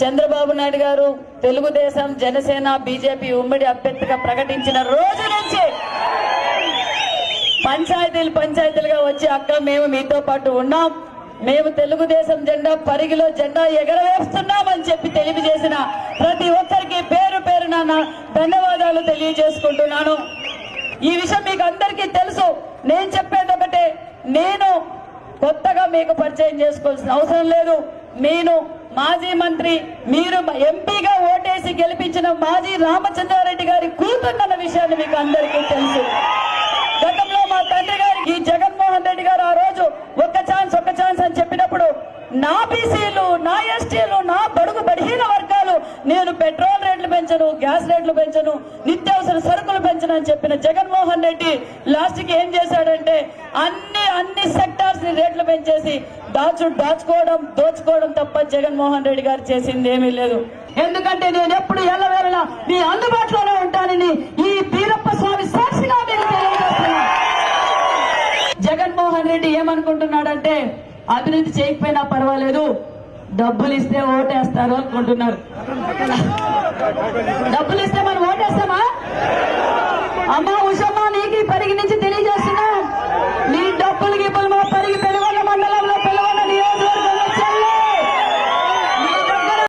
చంద్రబాబు నాయుడు గారు తెలుగుదేశం జనసేన బీజేపీ ఉమ్మడి అభ్యర్థిగా ప్రకటించిన రోజు నుంచి పంచాయతీలుగా వచ్చి అక్క మేము మీతో పాటు ఉన్నాం, మేము తెలుగుదేశం జెండా పరిగిలో జెండా ఎగరవేస్తున్నామని చెప్పి తెలియజేసిన ప్రతి ఒక్కరికి పేరు పేరున ధన్యవాదాలు తెలియజేసుకుంటున్నాను. ఈ విషయం మీకు అందరికీ తెలుసు. నేను చెప్పేది ఒకటే, నేను కొత్తగా మీకు పరిచయం చేసుకోవాల్సిన అవసరం లేదు. నేను మాజీ మంత్రి, మీరు ఎంపీగా ఓటేసి గెలిపించిన మాజీ రామచంద్రారెడ్డి గారి కూతురున్న విషయాన్ని మీకు అందరికీ తెలుసు. గతంలో మా తండ్రి గారికి జగన్మోహన్ రెడ్డి గారు ఆ రోజు ఒక్క ఛాన్స్ అని చెప్పినప్పుడు నా బీసీలు, నా ఎస్టీలు, నా బడుగు బలహీన వర్గాలు నేను పెట్రోల్ రేట్లు పెంచను, గ్యాస్ రేట్లు పెంచను, నిత్యావసర సరుకులు పెంచను అని చెప్పిన జగన్మోహన్ రెడ్డి లాస్ట్ కి ఏం చేశాడంటే అన్ని సెక్టార్స్ ని రేట్లు పెంచేసి దోచుకోవడం తప్ప జగన్మోహన్ రెడ్డి గారు చేసింది ఏమీ లేదు. ఎందుకంటే నేను ఎప్పుడు ఎల్లవేళలా మీ అందుబాటులోనే ఉంటానని ఈ వీరప్ప స్వామి సాక్షిగా మీకు తెలియజేస్తున్నా. జగన్మోహన్ రెడ్డి ఏమనుకుంటున్నాడంటే అభివృద్ధి చేయకపోయినా పర్వాలేదు, డబ్బులు ఇస్తే ఓటేస్తారు అనుకుంటున్నారు. డబ్బులు ఇస్తే మనం ఓటేస్తామా? అమ్మా ఉషమ్మ నీకు పరిగి నుంచి